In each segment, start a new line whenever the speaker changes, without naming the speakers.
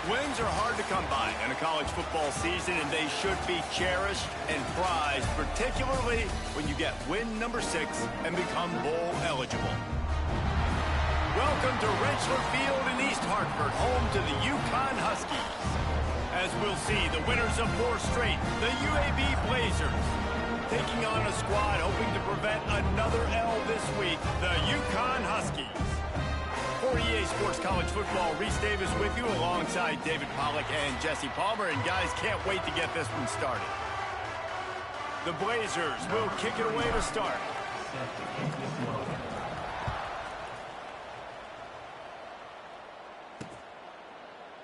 Wins are hard to come by in a college football season, and they should be cherished and prized, particularly when you get win number 6 and become bowl eligible. Welcome to Rensselaer Field in East Hartford, home to the UConn Huskies. As we'll see, the winners of 4 straight, the UAB Blazers, taking on a squad hoping to prevent another L this week, the UConn Huskies. For EA Sports College Football, Reese Davis with you alongside David Pollack and Jesse Palmer. And guys, can't wait to get this one started. The Blazers will kick it away to start.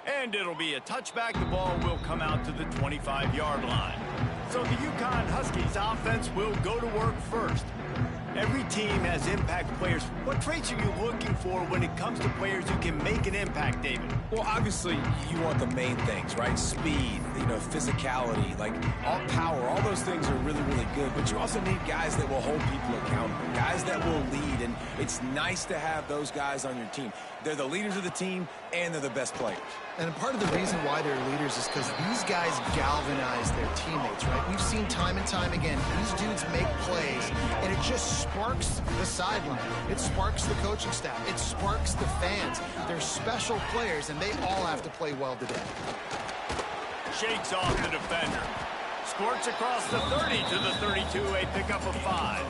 And it'll be a touchback. The ball will come out to the 25-yard line. So the UConn Huskies offense will go to work first. Every team has impact players. What traits are you looking for when it comes to players who can make an impact, David?
Well, obviously, you want the main things, right? Speed, physicality, like all power. All those things are really, really good. But you also need guys that will hold people accountable, guys that will lead. And it's nice to have those guys on your team. They're the leaders of the team, and they're the best players.
And part of the reason why they're leaders is because these guys galvanize their teammates, right? We've seen time and time again, these dudes make plays, and it just sparks the sideline. It sparks the coaching staff. It sparks the fans. They're special players, and they all have to play well today.
Shakes off the defender. Squirts across the 30 to the 32, a pickup of 5.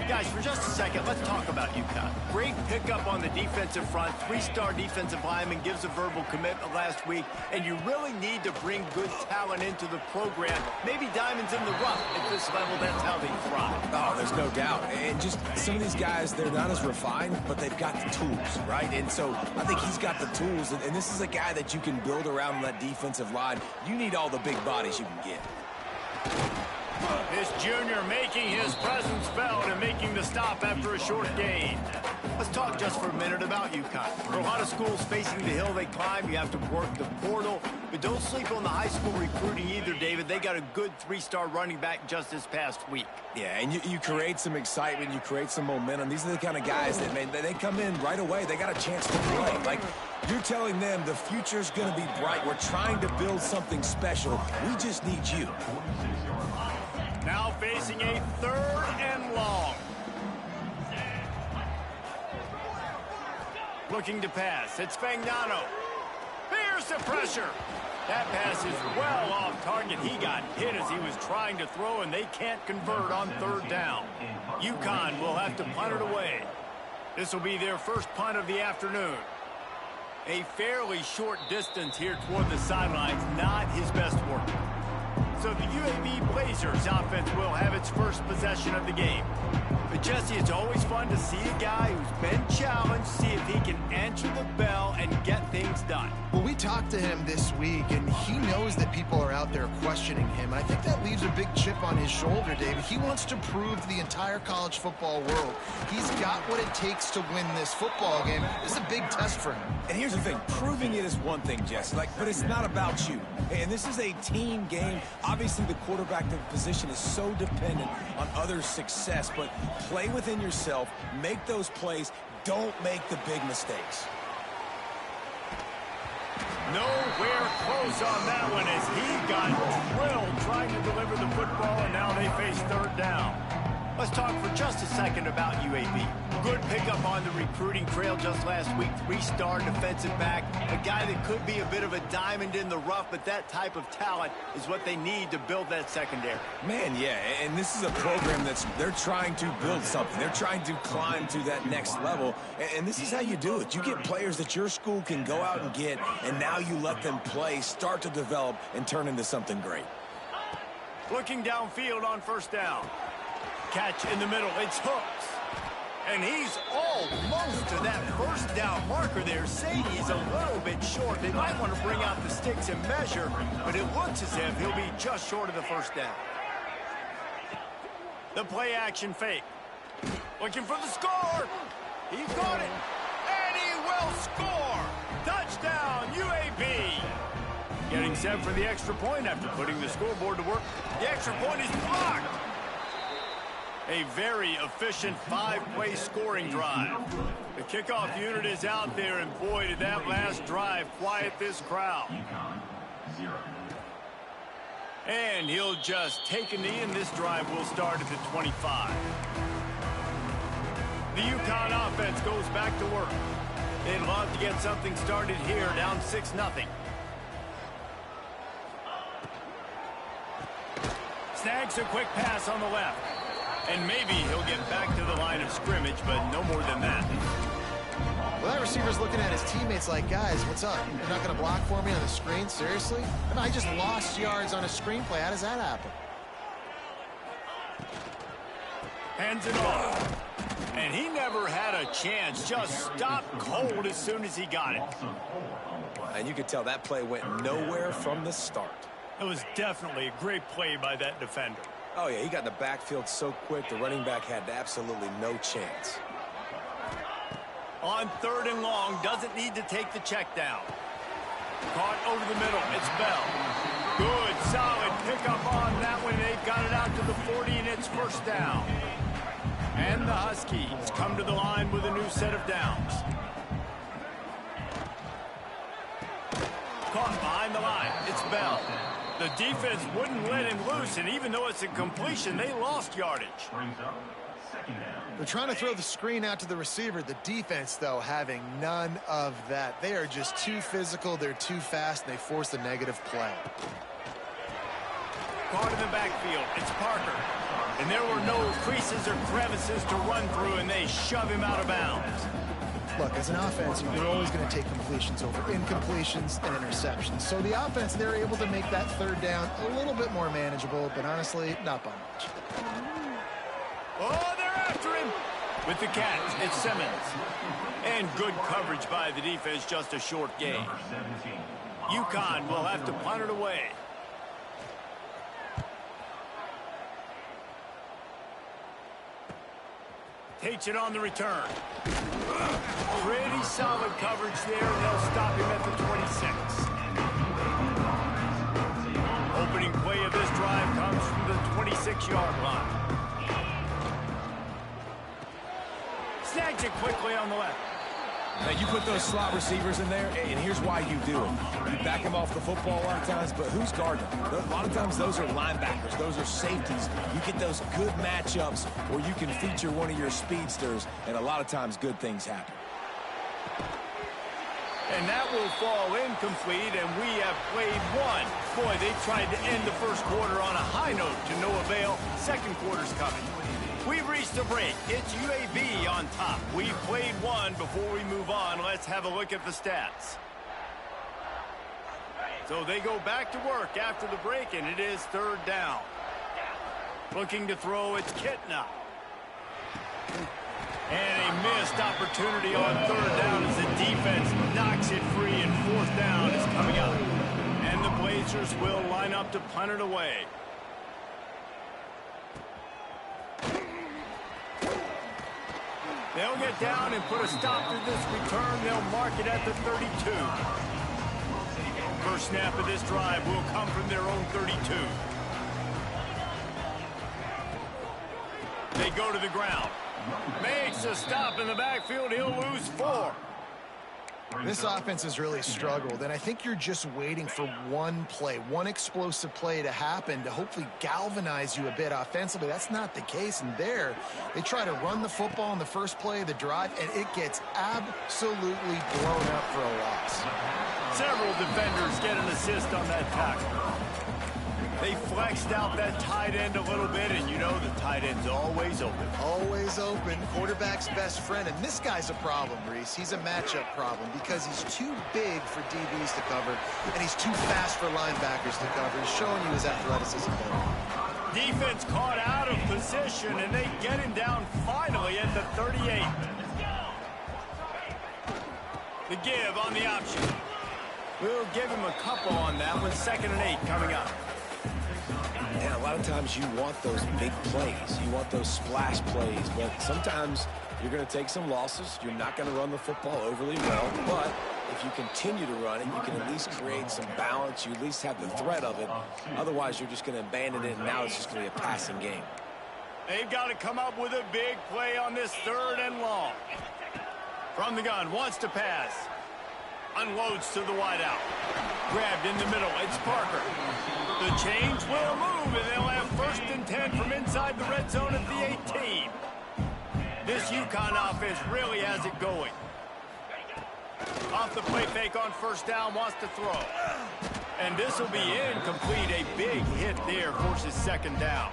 Guys, for just a second, let's talk about UConn. Great pickup on the defensive front. 3-star defensive lineman gives a verbal commitment last week, and you really need to bring good talent into the program. Maybe diamonds in the rough at this level. That's how they thrive.
Oh, there's no doubt. And just some of these guys, they're not as refined, but they've got the tools, right? And so I think he's got the tools, and this is a guy that you can build around that defensive line. You need all the big bodies you can get.
This junior making his presence felt and making the stop after a short gain. Let's talk just for a minute about UConn. For a lot of schools facing the hill they climb, you have to work the portal. But don't sleep on the high school recruiting either, David. They got a good 3-star running back just this past week.
Yeah, and you create some excitement, you create some momentum. These are the kind of guys that, man, they come in right away. They got a chance to play. Like, you're telling them the future's going to be bright. We're trying to build something special. We just need you.
Now facing a 3rd and long. Looking to pass. It's Fagnano. Here's the pressure. That pass is well off target. He got hit as he was trying to throw, and they can't convert on 3rd down. UConn will have to punt it away. This will be their first punt of the afternoon. A fairly short distance here toward the sidelines. Not his best work. So the UAB Blazers offense will have its first possession of the game. But Jesse, it's always fun to see a guy who's been challenged, see if he can answer the bell and get things done.
Well, we talked to him this week, and he knows that people are out there questioning him. And I think that leaves a big chip on his shoulder, David. He wants to prove to the entire college football world he's got what it takes to win this football game. This is a big test for him.
And here's the thing. Proving it is one thing, Jess. But it's not about you. And this is a team game. Obviously, the quarterback position is so dependent on others' success. But play within yourself. Make those plays. Don't make the big mistakes.
Nowhere close on that one as he got drilled trying to deliver the football, and now they face 3rd down. Let's talk for just a second about UAB. Good pickup on the recruiting trail just last week. 3-star defensive back. A guy that could be a bit of a diamond in the rough, but that type of talent is what they need to build that secondary.
Man, yeah, and this is a program they're trying to build something. They're trying to climb to that next level, and this is how you do it. You get players that your school can go out and get, and now you let them play, start to develop, and turn into something great.
Looking downfield on 1st down. Catch in the middle. It's Hooks. And he's almost to that 1st down marker there. Sadie's a little bit short. They might want to bring out the sticks and measure, but it looks as if he'll be just short of the 1st down. The play action fake. Looking for the score. He got it. And he will score. Touchdown, UAB. Getting set for the extra point after putting the scoreboard to work. The extra point is blocked. A very efficient 5-play scoring drive. The kickoff unit is out there, and boy, did that last drive quiet this crowd. And he'll just take a knee, and this drive will start at the 25. The UConn offense goes back to work. They'd love to get something started here, down 6-0. Snags a quick pass on the left. And maybe he'll get back to the line of scrimmage, but no more than that.
Well, that receiver's looking at his teammates like, guys, what's up? You're not going to block for me on the screen? Seriously? And I just lost yards on a screenplay. How does that happen?
Hands it off. And he never had a chance. Just stopped cold as soon as he got it.
And you could tell that play went nowhere from the start.
It was definitely a great play by that defender.
Oh, yeah, he got in the backfield so quick, the running back had absolutely no chance.
On 3rd and long, doesn't need to take the check down. Caught over the middle, it's Bell. Good, solid pickup on that one. They've got it out to the 40, and it's first down. And the Huskies come to the line with a new set of downs. Caught behind the line, it's Bell. The defense wouldn't let him loose, and even though it's a completion, they lost yardage.
They're trying to throw the screen out to the receiver. The defense, though, having none of that. They are just too physical, they're too fast, and they force a negative play.
Caught in the backfield, it's Parker. And there were no creases or crevices to run through, and they shove him out of bounds.
Look, as an offense, you're always going to take completions over incompletions and interceptions. So the offense, they're able to make that 3rd down a little bit more manageable, but honestly, not by much.
Oh, they're after him. With the catch, it's Simmons. And good coverage by the defense, just a short gain. UConn will have to punt it away. Takes it on the return. Pretty solid coverage there, and they'll stop him at the 26. Opening play of this drive comes from the 26-yard line. Snags it quickly on the left.
Now, you put those slot receivers in there, and here's why you do it. You back them off the football a lot of times, but who's guarding them? A lot of times, those are linebackers. Those are safeties. You get those good matchups where you can feature one of your speedsters, and a lot of times, good things happen.
And that will fall incomplete, and we have played one. Boy, they tried to end the first quarter on a high note to no avail. Second quarter's coming. We've reached a break. It's UAB on top. We've played one. Before we move on, let's have a look at the stats. So they go back to work after the break, and it is 3rd down. Looking to throw, it's Kitna. And a missed opportunity on 3rd down as the defense knocks it free, and 4th down is coming up. And the Blazers will line up to punt it away. They'll get down and put a stop to this return. They'll mark it at the 32. First snap of this drive will come from their own 32. They go to the ground. Makes a stop in the backfield. He'll lose 4.
This offense has really struggled, and I think you're just waiting for one play, one explosive play to happen to hopefully galvanize you a bit offensively. That's not the case, and there, they try to run the football in the first play of the drive, and it gets absolutely blown up for a loss.
Several defenders get an assist on that tackle. They flexed out that tight end a little bit, and you know the tight end's always open.
Always open, quarterback's best friend, and this guy's a problem, Reese. He's a matchup problem because he's too big for DBs to cover, and he's too fast for linebackers to cover. He's showing you his athleticism there.
Defense caught out of position, and they get him down finally at the 38. The give on the option. We'll give him a couple on that one. 2nd and 8 coming up.
And a lot of times you want those big plays. You want those splash plays. But sometimes you're going to take some losses. You're not going to run the football overly well. But if you continue to run it, you can at least create some balance. You at least have the threat of it. Otherwise, you're just going to abandon it, and now it's just going to be a passing game.
They've got to come up with a big play on this 3rd and long. From the gun, wants to pass. Unloads to the wideout. Grabbed in the middle, it's Parker. The change will move, and they'll have 1st and 10 from inside the red zone at the 18. This UConn offense really has it going. Off the play fake on 1st down, wants to throw. And this will be incomplete. A big hit there forces 2nd down.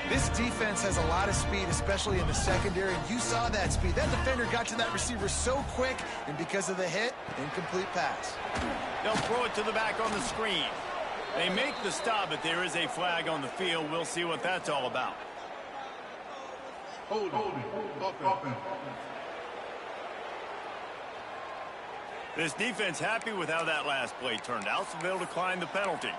This defense has a lot of speed, especially in the secondary, and you saw that speed. That defender got to that receiver so quick, and because of the hit, incomplete pass.
They'll throw it to the back on the screen. They make the stop, but there is a flag on the field. We'll see what that's all about.
Hold.
This defense happy with how that last play turned out, so they'll decline the penalty.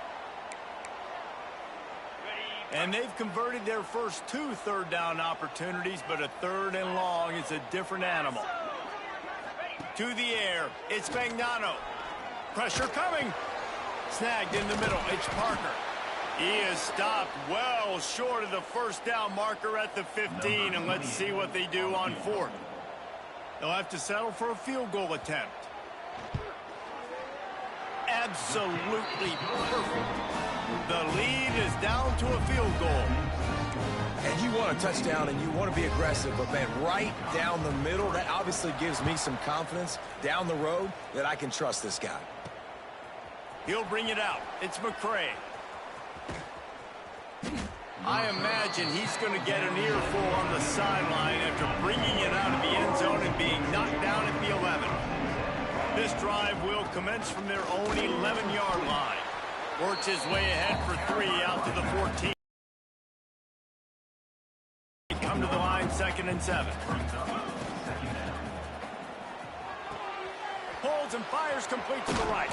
And they've converted their first 2 3rd down opportunities, but a 3rd and long is a different animal. To the air, it's Magnano. Pressure coming. Snagged in the middle, it's Parker. He is stopped well short of the 1st down marker at the 15, and let's see what they do on 4th. They'll have to settle for a field goal attempt. Absolutely perfect. The lead is down to a field goal.
And you want a touchdown and you want to be aggressive, but man, right down the middle, that obviously gives me some confidence down the road that I can trust this guy.
He'll bring it out. It's McCray. I imagine he's going to get an earful on the sideline after bringing it out of the end zone and being knocked down at the 11. This drive will commence from their own 11-yard line. Works his way ahead for 3 out to the 14. Come to the line, 2nd and 7. Pulls and fires complete to the right.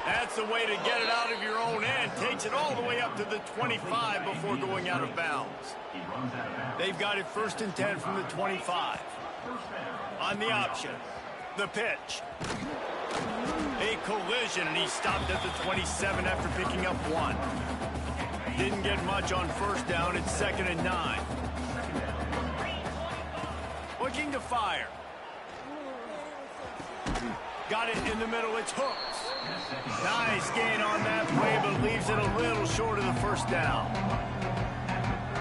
That's the way to get it out of your own end. Takes it all the way up to the 25 before going out of bounds. They've got it 1st and 10 from the 25. On the option, the pitch. A collision, and he stopped at the 27 after picking up 1. Didn't get much on 1st down. It's 2nd and 9. Looking to fire. Got it in the middle. It's Hooks. Nice gain on that play, but leaves it a little short of the 1st down.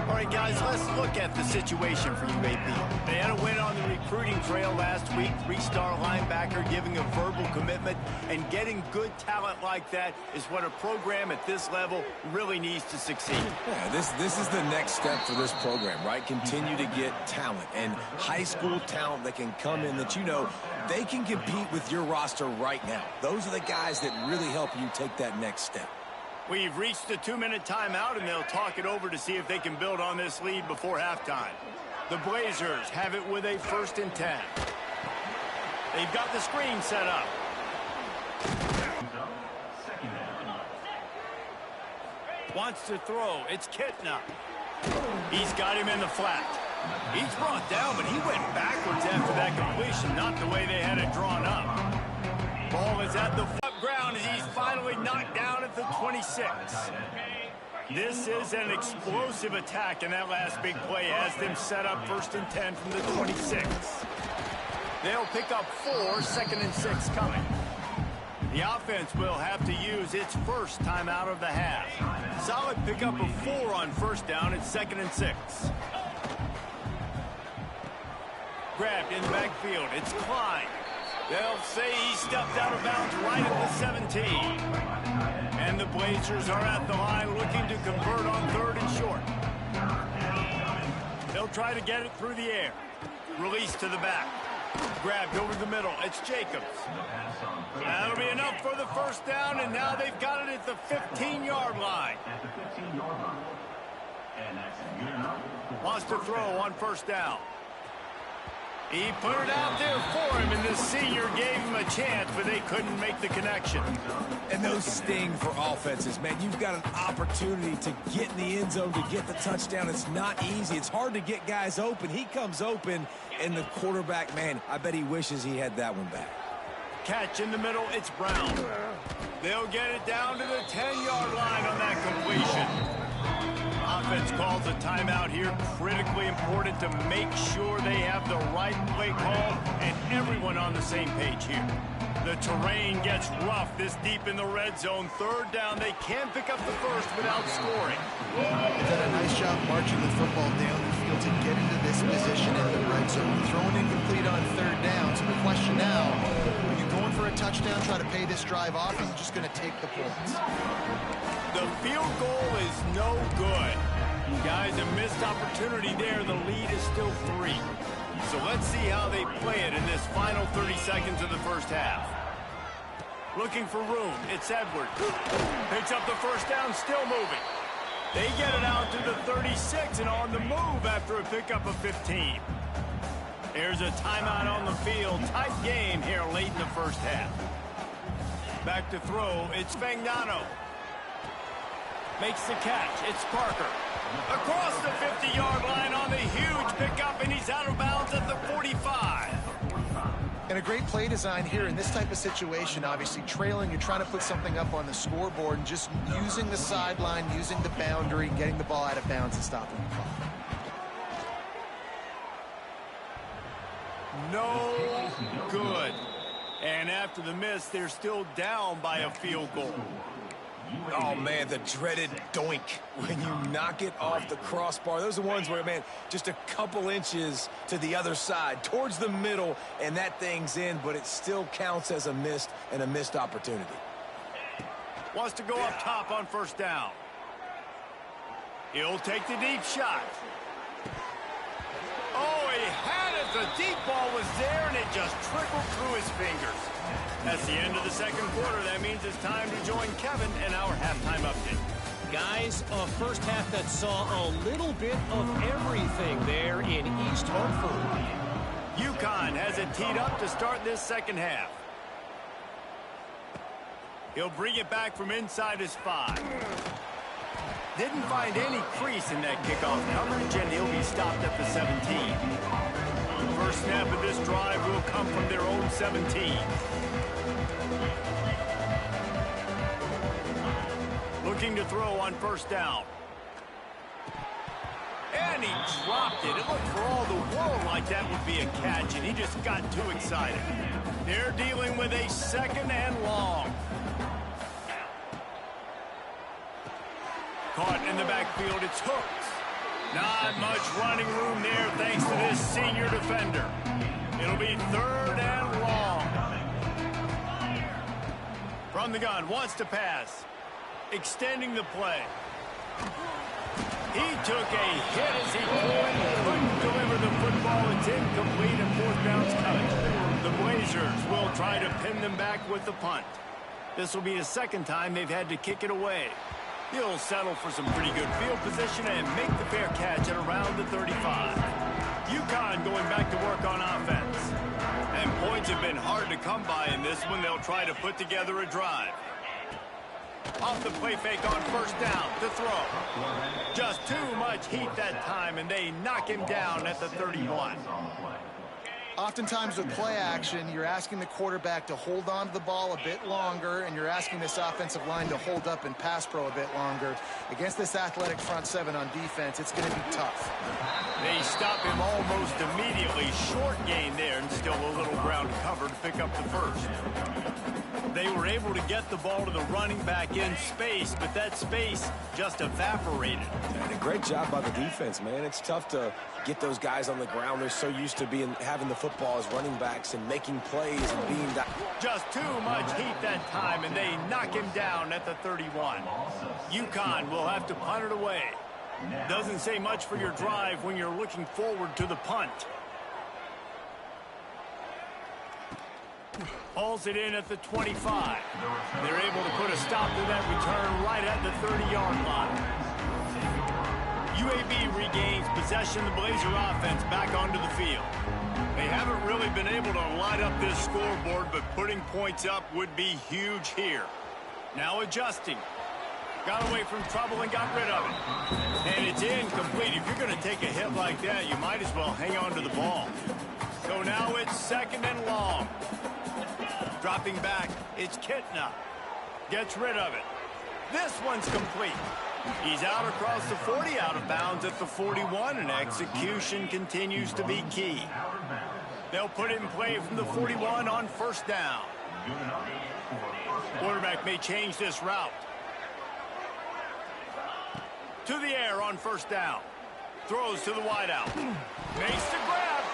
All right, guys, let's look at the situation for UAB. They had a win on the recruiting trail last week. 3-star linebacker giving a verbal commitment, and getting good talent like that is what a program at this level really needs to succeed.
Yeah, this is the next step for this program, right? Continue to get talent and high school talent that can come in that you know they can compete with your roster right now. Those are the guys that really help you take that next step.
We've reached the 2-minute timeout, and they'll talk it over to see if they can build on this lead before halftime. The Blazers have it with a 1st and 10. They've got the screen set up. Wants to throw. It's Kitna. He's got him in the flat. He's brought down, but he went backwards after that completion, not the way they had it drawn up. Ball is at the ground as he's finally knocked down at the 26. This is an explosive attack, and that last big play has them set up 1st and 10 from the 26. They'll pick up 4, 2nd and 6 coming. The offense will have to use its first timeout of the half. Solid pickup of 4 on 1st down. It's 2nd and 6. Grabbed in the backfield. It's Klein. They'll say he stepped out of bounds right at the 17. And the Blazers are at the line looking to convert on 3rd and short. They'll try to get it through the air. Release to the back. Grabbed over the middle. It's Jacobs. That'll be enough for the 1st down, and now they've got it at the 15-yard line. Wants to throw on 1st down. He put it out there for him, and the senior gave him a chance, but they couldn't make the connection.
And those sting for offenses, man. You've got an opportunity to get in the end zone, to get the touchdown. It's not easy. It's hard to get guys open. He comes open, and the quarterback, man, I bet he wishes he had that one back.
Catch in the middle, it's Brown. They'll get it down to the 10-yard line on that completion. offense calls a timeout here. Critically important to make sure they have the right play call and everyone on the same page here. The terrain gets rough this deep in the red zone. Third down, they can pick up the first without scoring.
They've done a nice job marching the football down the field to get into this position in the red zone. Throwing incomplete on third down. So the question now, are you going for a touchdown, try to pay this drive off, or are you just going to take the points?
The field goal is no good. Guys, a missed opportunity there. The lead is still 3. So let's see how they play it in this final 30 seconds of the first half. Looking for room. It's Edwards. Picks up the first down, still moving. They get it out to the 36 and on the move after a pickup of 15. There's a timeout on the field. Tight game here late in the first half. Back to throw. It's Fagnano. Makes the catch. It's Parker. Across the 50-yard line on the huge pickup, and he's out of bounds at the 45.
And a great play design here in this type of situation. Obviously, trailing, you're trying to put something up on the scoreboard, and just using the sideline, using the boundary, getting the ball out of bounds and stopping the clock.
No good. And after the miss, they're still down by a field goal.
Oh, man, the dreaded doink when you knock it off the crossbar. Those are ones where, man, just a couple inches to the other side, towards the middle, and that thing's in, but it still counts as a missed opportunity.
Wants to go up top on first down. He'll take the deep shot. Oh, he had it. The deep ball was there, and it just trickled through his fingers. That's the end of the second quarter. That means it's time to join Kevin in our halftime update.
Guys, a first half that saw a little bit of everything there in East Hartford.
UConn has it teed up to start this second half. He'll bring it back from inside his 5. Didn't find any crease in that kickoff coverage, and he'll be stopped at the 17. First snap of this drive will come from their own 17. Looking to throw on first down. And he dropped it. It looked for all the world like that would be a catch, and he just got too excited. They're dealing with a second and long. Caught in the backfield, it's Hooks. Not much running room there thanks to this senior defender. It'll be third and long. From the gun, wants to pass. Extending the play. He took a hit as he couldn't deliver the football. It's incomplete and fourth down's coming. The Blazers will try to pin them back with the punt. This will be the second time they've had to kick it away. He'll settle for some pretty good field position and make the fair catch at around the 35. UConn going back to work on offense. And points have been hard to come by in this one. They'll try to put together a drive. Off the play fake on first down to throw. Just too much heat that time, and they knock him down at the 31.
Oftentimes with play action, you're asking the quarterback to hold on to the ball a bit longer, and you're asking this offensive line to hold up and pass pro a bit longer. Against this athletic front 7 on defense, it's going to be tough.
They stop him almost immediately. Short gain there, and still a little ground cover to pick up the first. They were able to get the ball to the running back in space, but that space just evaporated.
And a great job by the defense, man. It's tough to get those guys on the ground. They're so used to having the football as running backs and making plays and being that.
Just too much heat that time, and they knock him down at the 31. UConn will have to punt it away. Doesn't say much for your drive when you're looking forward to the punt. Hauls it in at the 25. They're able to put a stop to that return right at the 30-yard line. UAB regains possession. The Blazer offense back onto the field. They haven't really been able to light up this scoreboard, but putting points up would be huge here. Now adjusting. Got away from trouble and got rid of it. And it's incomplete. If you're going to take a hit like that, you might as well hang on to the ball. So now it's second and long. Dropping back, it's Kitna. Gets rid of it. This one's complete. He's out across the 40, out of bounds at the 41, and execution continues to be key. They'll put it in play from the 41 on first down. Quarterback may change this route. To the air on first down. Throws to the wideout. Makes the grab.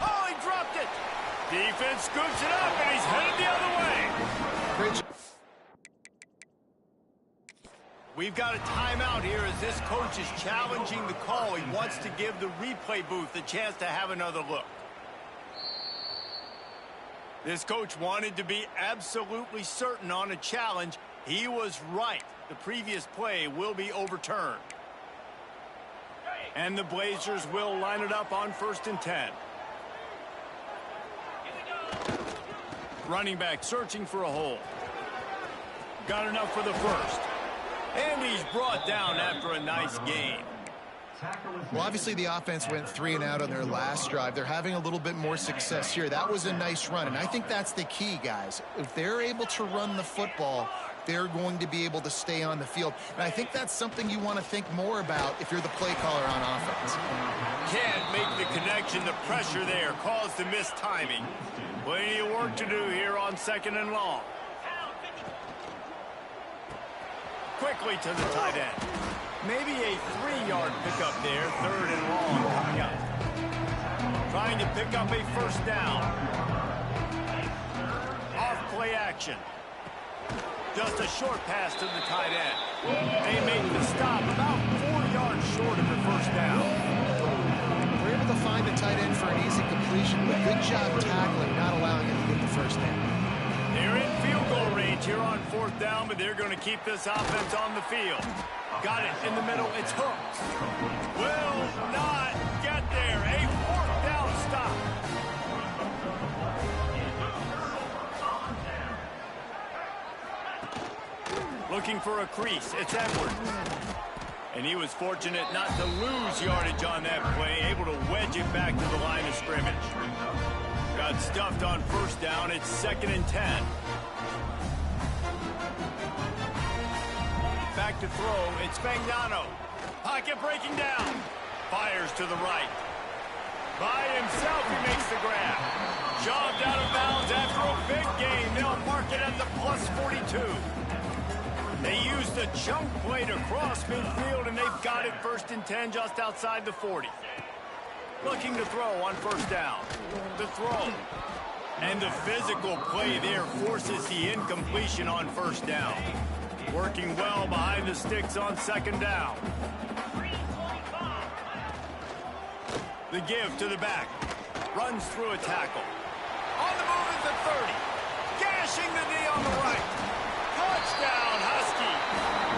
Oh, he dropped it. Defense scoops it up, and he's headed the other way.
Great job.
We've got a timeout here as this coach is challenging the call. He wants to give the replay booth a chance to have another look. This coach wanted to be absolutely certain on a challenge. He was right. The previous play will be overturned. And the Blazers will line it up on 1st and 10. Running back searching for a hole. Got enough for the first. And he's brought down after a nice gain.
Well, obviously the offense went 3 and out on their last drive. They're having a little bit more success here. That was a nice run, and I think that's the key, guys. If they're able to run the football, they're going to be able to stay on the field. And I think that's something you want to think more about if you're the play caller on offense.
Can't make the connection. The pressure there caused the missed timing. Plenty of work to do here on 2nd and long. Quickly to the tight end. Maybe a 3-yard pickup there. 3rd and long coming up. Trying to pick up a first down. Off play action. Just a short pass to the tight end. They make the stop about 4 yards short of the first down.
We're able to find the tight end for an easy completion, but good job tackling, not allowing him to get the first down.
They're in field goal range here on 4th down, but they're going to keep this offense on the field. Got it in the middle. It's hooked. Will not get there. A 4th down stop. Looking for a crease. It's Edwards. And he was fortunate not to lose yardage on that play, able to wedge it back to the line of scrimmage. Got stuffed on first down. It's 2nd and 10. Back to throw. It's Fagnano. Pocket breaking down. Fires to the right. By himself, he makes the grab. Shoved out of bounds after a big gain. They'll mark it at the +42. They used the chunk play to cross midfield, and they've got it 1st and 10 just outside the 40. Looking to throw on first down. The throw. And the physical play there forces the incompletion on first down. Working well behind the sticks on 2nd down. The give to the back. Runs through a tackle. On the move at the 30. Gashing the knee on the right. Touchdown, Husky.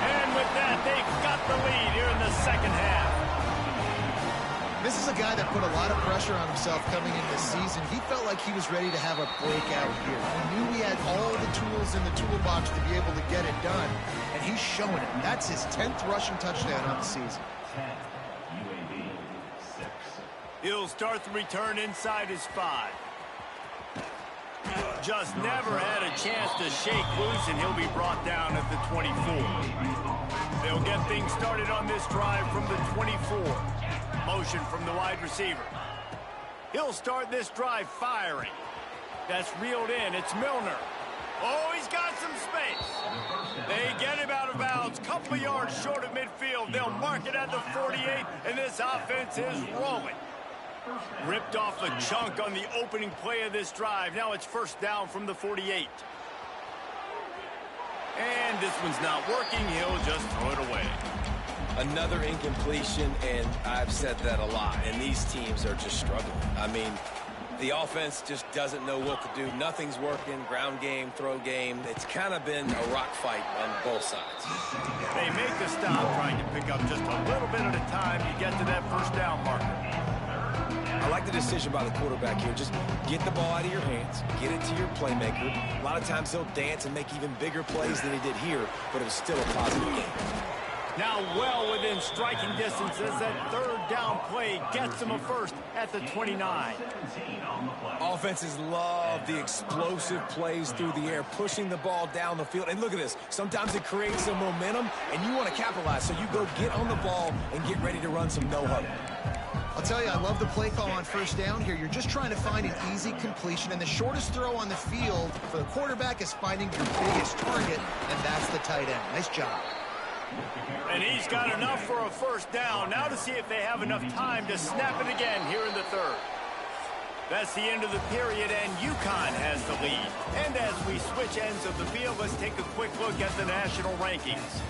And with that, they've got the lead here in the 2nd half.
This is a guy that put a lot of pressure on himself coming into the season. He felt like he was ready to have a breakout here. He knew he had all the tools in the toolbox to be able to get it done, and he's showing it. That's his 10th rushing touchdown on the season.
He'll start the return inside his 5. Just never had a chance to shake loose, and he'll be brought down at the 24. They'll get things started on this drive from the 24. Motion from the wide receiver. He'll start this drive firing. That's reeled in. It's Milner. Oh, he's got some space. They get him out of bounds. Couple of yards short of midfield. They'll mark it at the 48, and this offense is rolling. Ripped off a chunk on the opening play of this drive. Now it's first down from the 48. And this one's not working. He'll just throw it away.
Another incompletion, and I've said that a lot, and these teams are just struggling. I mean, the offense just doesn't know what to do. Nothing's working. Ground game, throw game. It's kind of been a rock fight on both sides.
They make the stop, trying to pick up just a little bit at a time to get to that first down marker.
I like the decision by the quarterback here. Just get the ball out of your hands, get it to your playmaker. A lot of times he'll dance and make even bigger plays than he did here, but it was still a positive game.
Now well within striking distance as that third down play gets them a first at the 29.
Offenses love the explosive plays through the air, pushing the ball down the field. And look at this. Sometimes it creates some momentum, and you want to capitalize. So you go get on the ball and get ready to run some no-huddle.
I'll tell you, I love the play call on first down here. You're just trying to find an easy completion, and the shortest throw on the field for the quarterback is finding your biggest target, and that's the tight end. Nice job.
And he's got enough for a first down. Now to see if they have enough time to snap it again here in the third. That's the end of the period, and UConn has the lead. And as we switch ends of the field, let's take a quick look at the national rankings.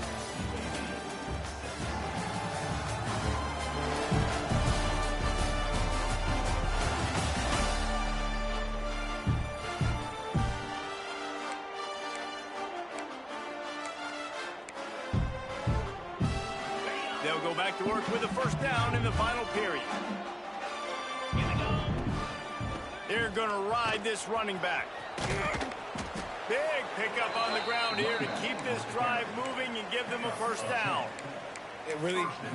They'll go back to work with a first down in the final period. They're going to ride this running back. Big pickup on the ground here to keep this drive moving and give them a first down.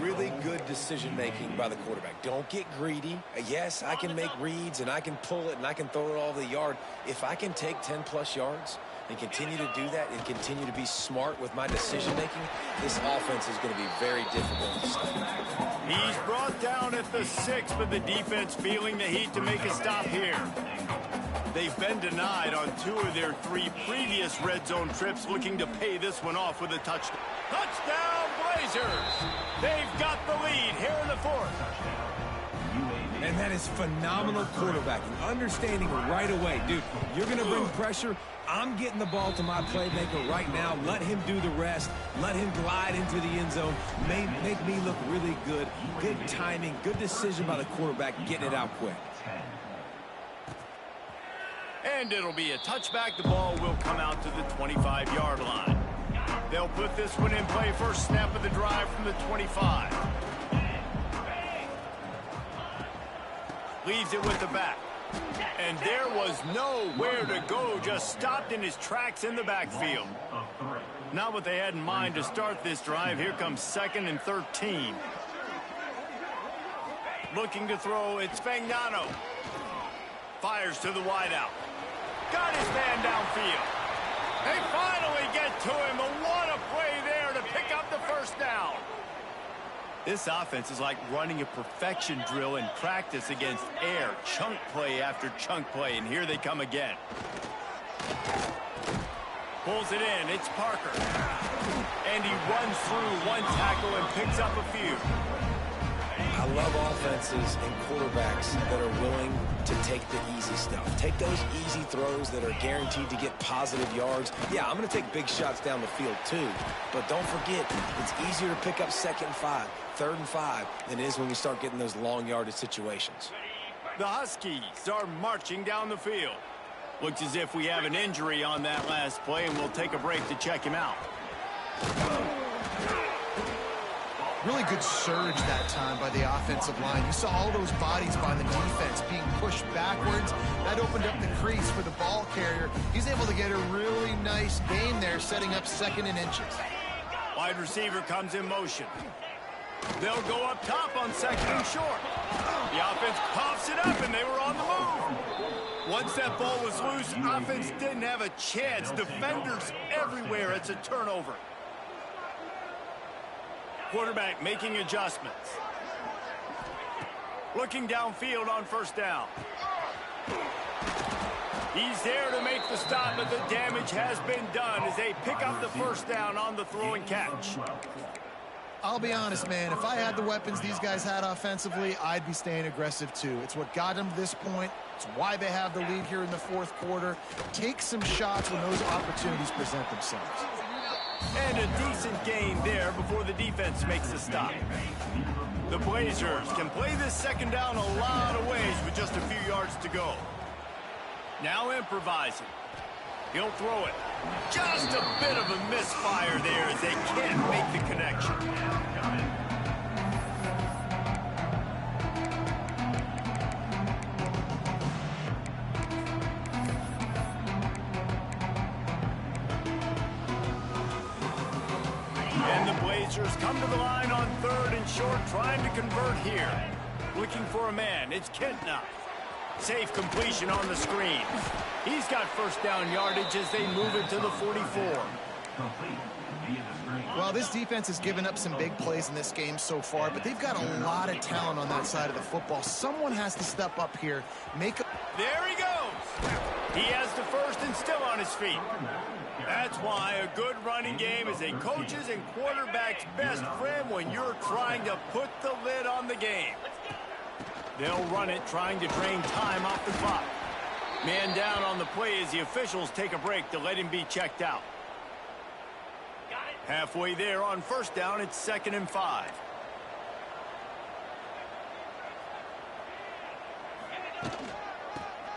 Really good decision-making by the quarterback. Don't get greedy. Yes, I can make reads, and I can pull it, and I can throw it all over the yard. If I can take 10-plus yards and continue to do that and continue to be smart with my decision-making, this offense is going to be very difficult to stop.
He's brought down at the 6, but the defense feeling the heat to make a stop here. They've been denied on 2 of their 3 previous red zone trips, looking to pay this one off with a touchdown. Touchdown, Blazers! They've got the lead here in the fourth.
And that is phenomenal quarterbacking. Understanding right away, dude, you're going to bring pressure. I'm getting the ball to my playmaker right now. Let him do the rest. Let him glide into the end zone. Make me look really good. Good timing, good decision by the quarterback, getting it out quick.
And it'll be a touchback. The ball will come out to the 25-yard line. They'll put this one in play. First snap of the drive from the 25. Leaves it with the back. And there was nowhere to go. Just stopped in his tracks in the backfield. Not what they had in mind to start this drive. Here comes 2nd and 13. Looking to throw. It's Fagnano. Fires to the wideout. Got his man downfield. They finally get to him. What a play there to pick up the first down. This offense is like running a perfection drill in practice against air. Chunk play after chunk play, and here they come again. Pulls it in. It's Parker. And he runs through one tackle and picks up a few.
I love offenses and quarterbacks that are willing to take the easy stuff. Take those easy throws that are guaranteed to get positive yards. Yeah, I'm going to take big shots down the field too. But don't forget, it's easier to pick up 2nd and 5, 3rd and 5 than it is when we start getting those long yardage situations.
The Huskies are marching down the field. Looks as if we have an injury on that last play, and we'll take a break to check him out.
Really good surge that time by the offensive line. You saw all those bodies by the defense being pushed backwards. That opened up the crease for the ball carrier. He's able to get a really nice gain there, setting up 2nd and inches.
Wide receiver comes in motion. They'll go up top on 2nd and short. The offense coughs it up, and they were on the move. Once that ball was loose, offense didn't have a chance. Defenders everywhere. It's a turnover. Quarterback making adjustments. Looking downfield on first down. He's there to make the stop, but the damage has been done as they pick up the first down on the throw and catch.
I'll be honest, man, if I had the weapons these guys had offensively, I'd be staying aggressive too. It's what got them to this point. It's why they have the lead here in the fourth quarter. Take some shots when those opportunities present themselves.
And a decent gain there before the defense makes a stop. The Blazers can play this 2nd down a lot of ways with just a few yards to go. Now improvising. He'll throw it. Just a bit of a misfire there as they can't make the connection. rushers come to the line on 3rd and short, trying to convert here. Looking for a man. It's Kentner. Safe completion on the screen. He's got first down yardage as they move it to the 44.
Well, this defense has given up some big plays in this game so far, but they've got a lot of talent on that side of the football. Someone has to step up here.
There he goes. He has the first and still on his feet. That's why a good running game is a coach's and quarterback's best friend when you're trying to put the lid on the game. They'll run it, trying to drain time off the clock. Man down on the play as the officials take a break to let him be checked out. Halfway there on first down, it's 2nd and 5.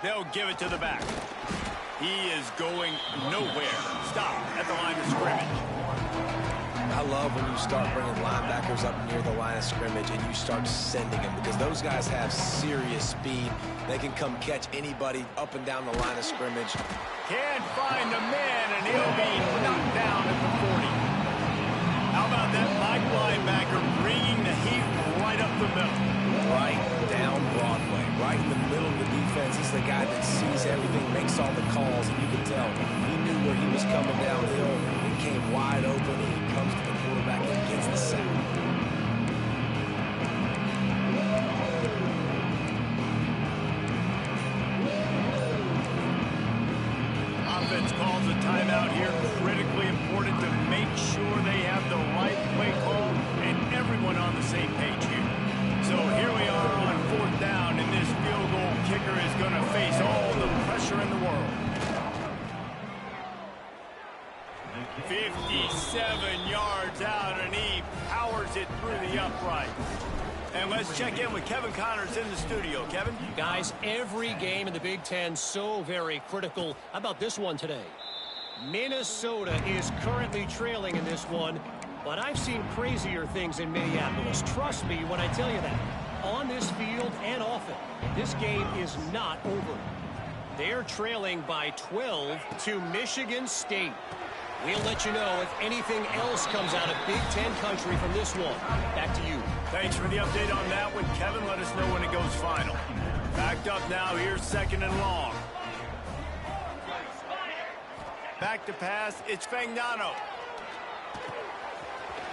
They'll give it to the back. He is going nowhere. Stop at the line of scrimmage.
I love when you start bringing linebackers up near the line of scrimmage and you start sending them, because those guys have serious speed. They can come catch anybody up and down the line of scrimmage.
Can't find the man, and he'll be knocked down at the 40. How about that Mike linebacker bringing the heat right up the middle?
Right down Broadway, right in the middle of the defense. He's the guy that sees everything, makes all the calls, and you can tell he knew where he was coming downhill. He came wide open, and he comes to the quarterback and gets the sack.
Offense calls a timeout here. Critically important to make sure they have the right play call and everyone on the same page here. So here we are on 4th down, and this field goal kicker is going to face all the pressure in the world. 57 yards out, and he powers it through the upright. And let's check in with Kevin Connors in the studio. Kevin?
Guys, every game in the Big Ten so very critical. How about this one today? Minnesota is currently trailing in this one, but I've seen crazier things in Minneapolis. Trust me when I tell you that. On this field and off it, this game is not over. They're trailing by 12 to Michigan State. We'll let you know if anything else comes out of Big Ten country from this one. Back to you.
Thanks for the update on that one, Kevin. Let us know when it goes final. Backed up now. Here's 2nd and long. Back to pass. It's Fagnano.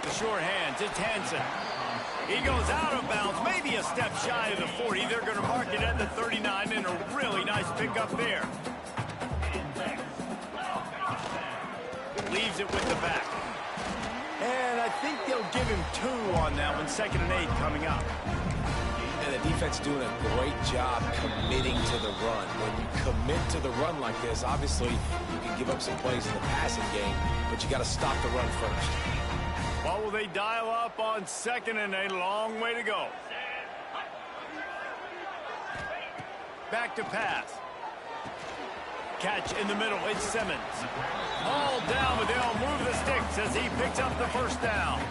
The short hands. It's Hansen. He goes out of bounds. Maybe a step shy of the 40. They're going to mark it at the 39, and a really nice pickup there. Leaves it with the back. And I think they'll give him 2 on that one. 2nd and 8 coming up.
And the defense doing a great job committing to the run. When you commit to the run like this, obviously you can give up some plays in the passing game, but you got to stop the run first.
What will they dial up on 2nd and 8? Long way to go. Back to pass. Catch in the middle. It's Simmons. All down, but they'll move the sticks as he picks up the first down.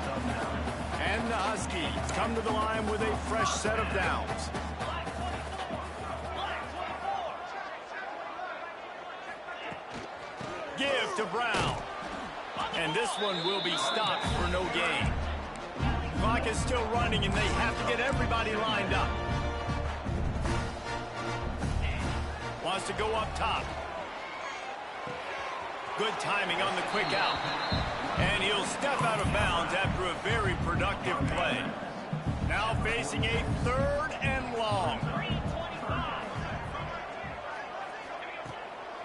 And the Huskies come to the line with a fresh set of downs. Give to Brown. And this one will be stopped for no gain. Clock is still running, and they have to get everybody lined up. Wants to go up top. Good timing on the quick out. And he'll step out of bounds after a very productive play. Now facing a 3rd and long.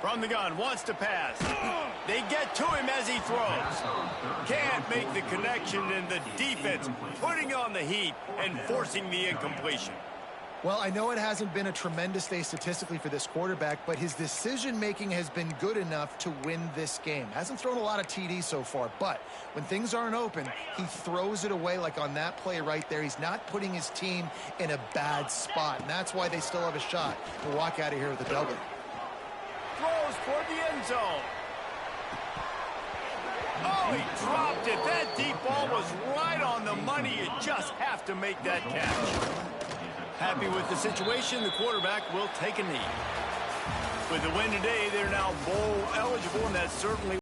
From the gun, wants to pass. They get to him as he throws. Can't make the connection, and the defense putting on the heat and forcing the incompletion.
Well, I know it hasn't been a tremendous day statistically for this quarterback, but his decision-making has been good enough to win this game. Hasn't thrown a lot of TDs so far, but when things aren't open, he throws it away like on that play right there. He's not putting his team in a bad spot, and that's why they still have a shot to walk out of here with a double.
Throws toward the end zone. Oh, he dropped it. That deep ball was right on the money. You just have to make that catch. Happy with the situation, the quarterback will take a knee. With the win today, they're now bowl eligible, and that's certainly